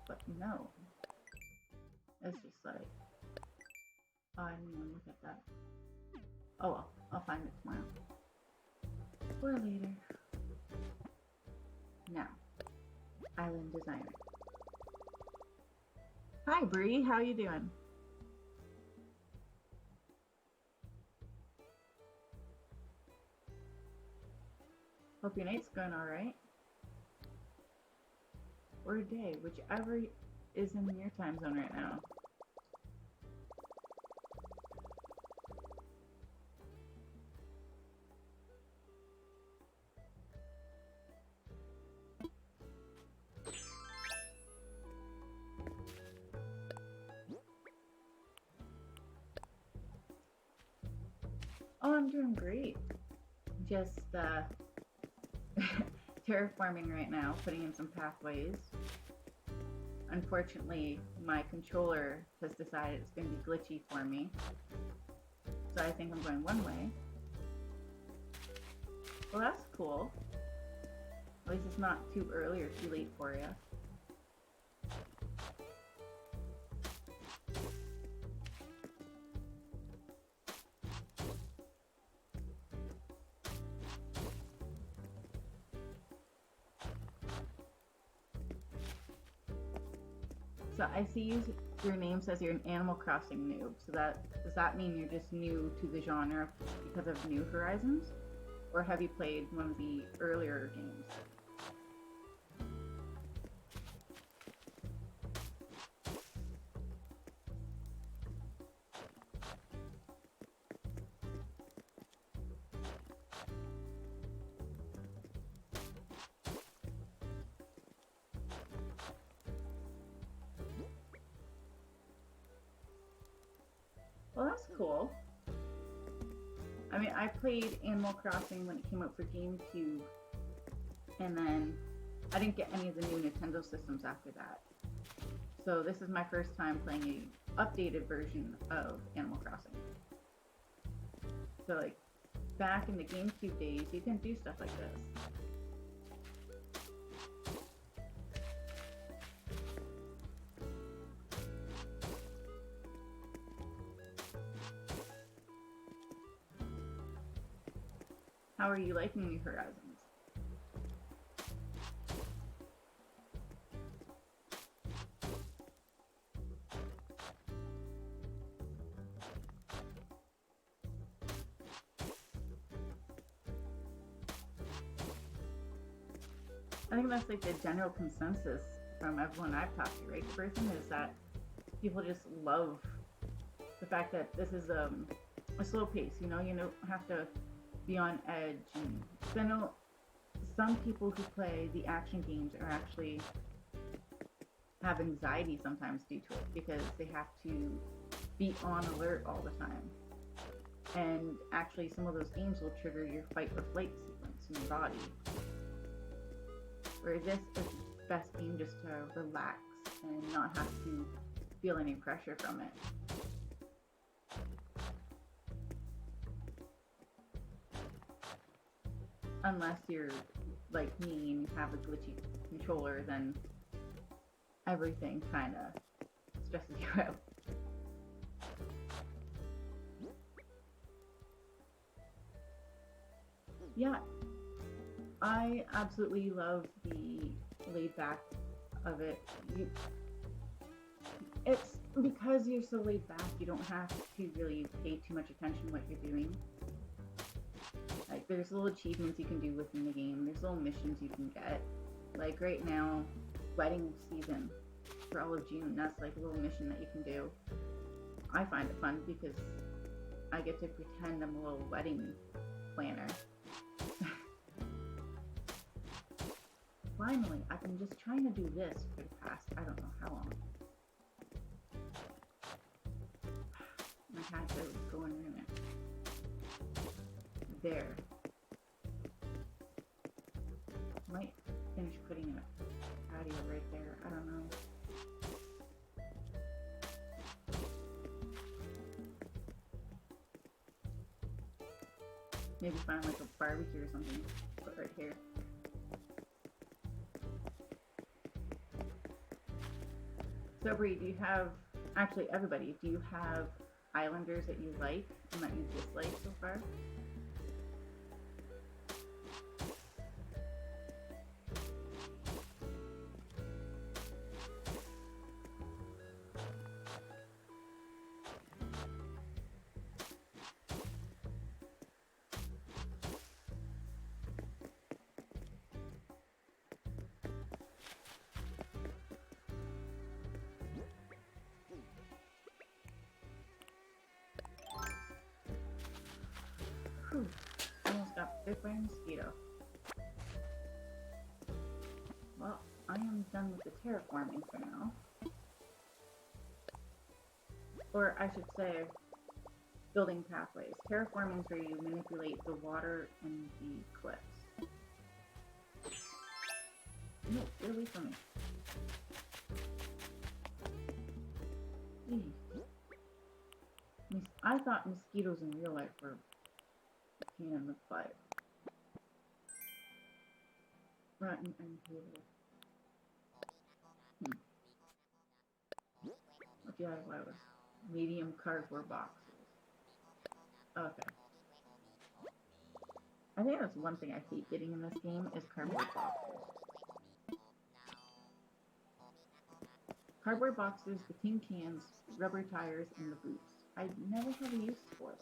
But no. It's just like, I didn't even look at that. Oh well, I'll find it tomorrow. Or later. Now, island designer. Hi Bree, how you doing? Hope your night's going alright. Or day, whichever is in your time zone right now. Oh, I'm doing great. Just terraforming right now, putting in some pathways. Unfortunately, my controller has decided it's going to be glitchy for me. So I think I'm going one way. Well, that's cool. At least it's not too early or too late for you. So I see your name says you're an Animal Crossing noob. So does that mean you're just new to the genre because of New Horizons? Or have you played one of the earlier games? Well, that's cool. I mean, I played Animal Crossing when it came out for GameCube, and then I didn't get any of the new Nintendo systems after that. So this is my first time playing a updated version of Animal Crossing. So like, back in the GameCube days, you couldn't do stuff like this. How are you liking New Horizons? I think that's like the general consensus from everyone I've talked to, right? The person is that people just love the fact that this is a slow pace. You don't have to be on edge. And so I know some people who play the action games are actually have anxiety sometimes due to it because they have to be on alert all the time. And actually, some of those games will trigger your fight or flight sequence in your body. Where this is the best game just to relax and not have to feel any pressure from it. Unless you're like me and you have a glitchy controller, then everything kind of stresses you out. Yeah, I absolutely love the laid back of it. It's because you're so laid back, you don't have to really pay too much attention to what you're doing. Like, there's little achievements you can do within the game, there's little missions you can get. Like, right now, wedding season for all of June, that's like a little mission that you can do. I find it fun because I get to pretend I'm a little wedding planner. Finally, I've been just trying to do this for the past, I don't know how long. My hat is going in it. There. Might finish putting a patio right there. I don't know. Maybe find like a barbecue or something. Put right here. So Bree, do you have, actually everybody, do you have Islanders that you like and that you dislike so far? Whew, almost got bit by a mosquito. Well, I am done with the terraforming for now. Or I should say, building pathways. Terraforming is where you manipulate the water and the cliffs. No, get away from me. I thought mosquitoes in real life were a pain in the butt. Rotten and table. What do you have? Medium cardboard boxes. Okay. I think that's one thing I hate getting in this game is cardboard boxes. Cardboard boxes, the tin cans, rubber tires, and the boots. I never have a use for them.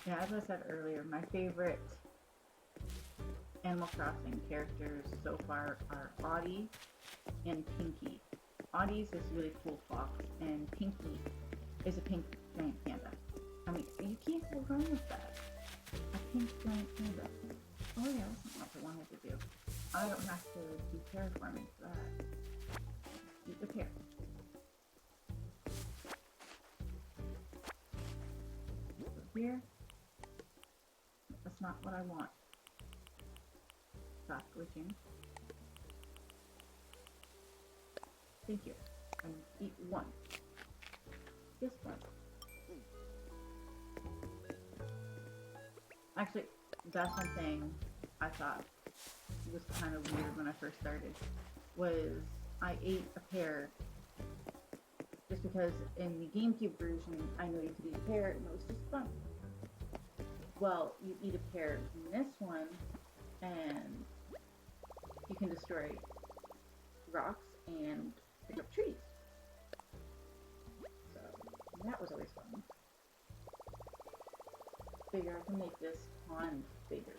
Yeah, as I said earlier, my favorite Animal Crossing characters so far are Audie and Pinky. Audie's this really cool fox, and Pinky is a pink giant panda. I mean, you can't go wrong with that. A pink giant panda. Oh yeah, that's not what I wanted to do. I don't have to do terraforming for that. Eat the pear. So here. That's not what I want. Stop glitching. Thank you. And eat one. Just one. Actually, that's one thing I thought was kind of weird when I first started. Was I ate a pear just because in the GameCube version I know you could eat a pear and it was just fun. Well, you eat a pear in this one and you can destroy rocks and pick up trees. So that was always fun. Figure I can make this pond bigger.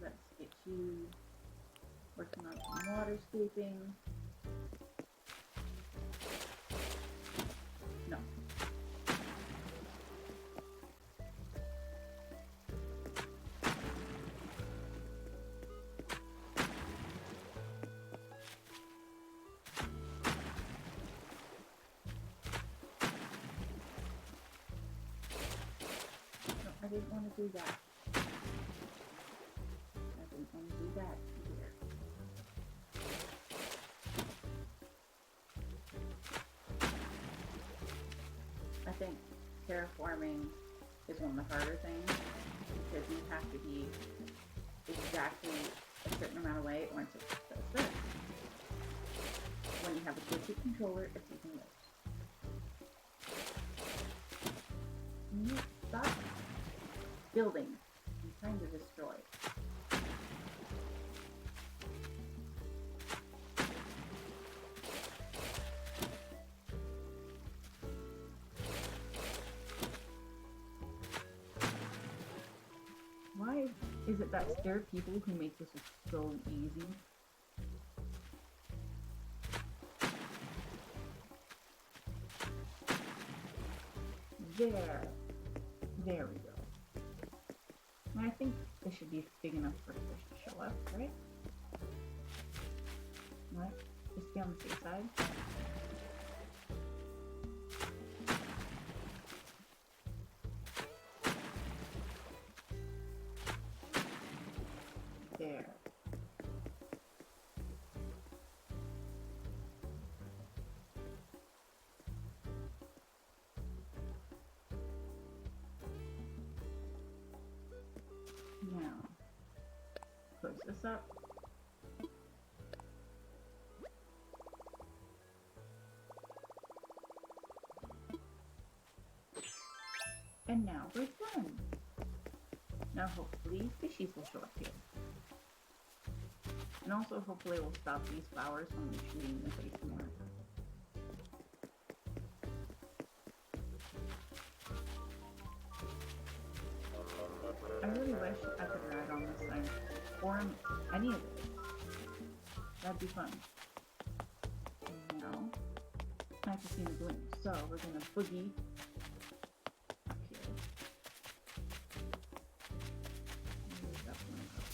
Let's get you working on some waterscaping. No. No, I didn't want to do that. I didn't want to do that either. I think terraforming is one of the harder things because you have to be exactly a certain amount of way or until it does this. When you have a glitchy controller, it's even worse. You stop building and trying to destroy. Why is it that there are people who make this so easy? There. There we go. And I think this should be big enough for fish to show up, right? What? Just be on the safe side. There. Now, close this up. And now we're done. Now hopefully fishies will show up here. And also hopefully we'll stop these flowers from shooting in the face more. I really wish I could ride on this thing, or on any of this. That'd be fun. And now, I have to see the bloom, so we're gonna boogie up here. Move that one up.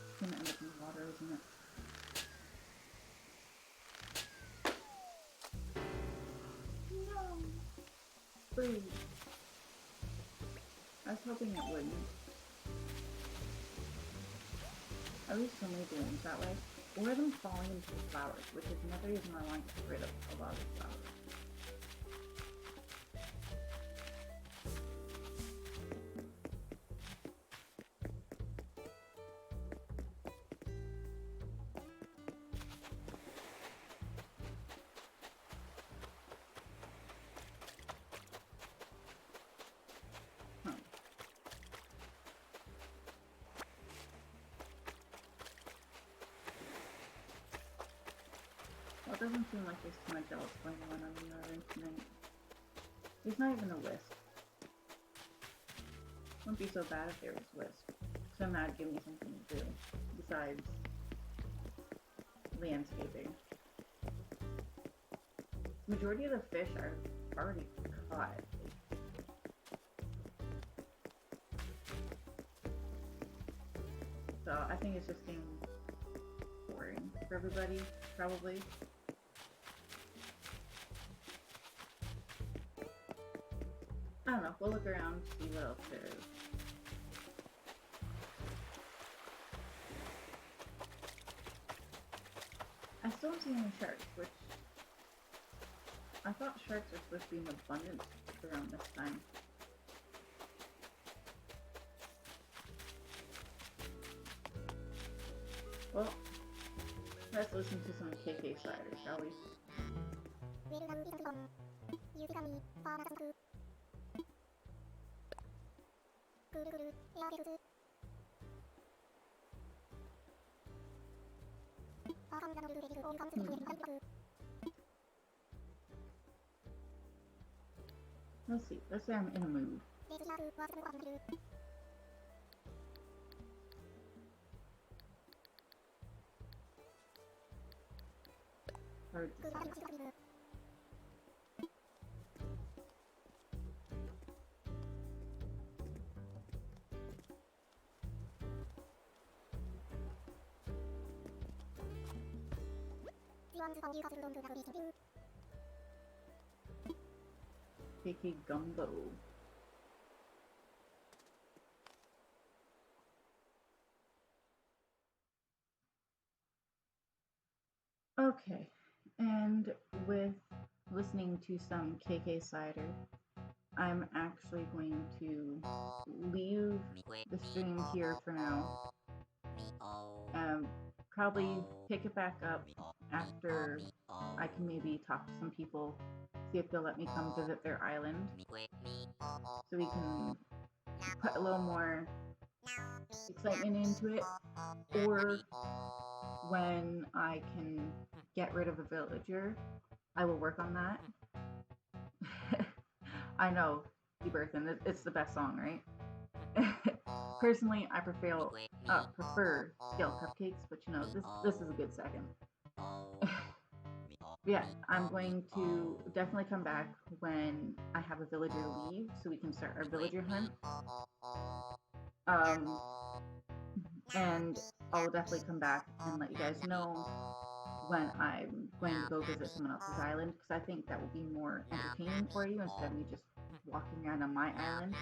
It's gonna end up in the water, isn't it? No! Please. I was hoping it wouldn't. At least so many blooms that way. Or them falling into the flowers, which is another reason I want to get rid of a lot of the flowers. Well, it doesn't seem like there's too much else going on the other tonight. There's not even a wisp. Wouldn't be so bad if there was wisp. So now it'd give me something to do besides landscaping. The majority of the fish are already caught. So I think it's just getting boring for everybody, probably. I don't know. We'll look around, see what else there is. I still don't see any sharks, which I thought sharks are supposed to be in abundance around this time. Well, let's listen to some KK Cider, shall we? Let's see. Let's say I'm in a mood. Hard to say. KK Gumbo. Okay, and with listening to some KK Cider, I'm actually going to leave the stream here for now. Probably pick it back up after I can maybe talk to some people, see if they'll let me come visit their island, so we can put a little more excitement into it, or when I can get rid of a villager, I will work on that. I know, Berthan, it's the best song, right? Personally, I prefer scale cupcakes, but you know, this is a good second. Yeah, I'm going to definitely come back when I have a villager leave, so we can start our villager hunt. And I'll definitely come back and let you guys know when I'm going to go visit someone else's island, because I think that will be more entertaining for you instead of me just walking around on my island.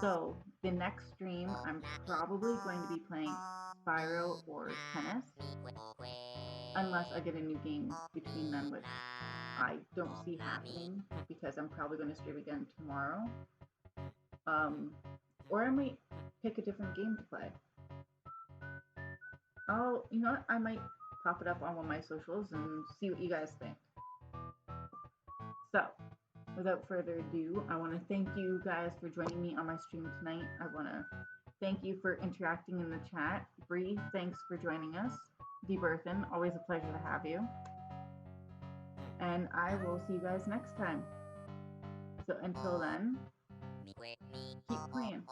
So the next stream, I'm probably going to be playing Spyro or Tennis, unless I get a new game between them, which I don't see happening because I'm probably going to stream again tomorrow. Or I might pick a different game to play. Oh, you know what? I might pop it up on one of my socials and see what you guys think. So, without further ado, I want to thank you guys for joining me on my stream tonight. I want to thank you for interacting in the chat. Bree, thanks for joining us. Berthan, always a pleasure to have you. And I will see you guys next time. So until then, keep playing.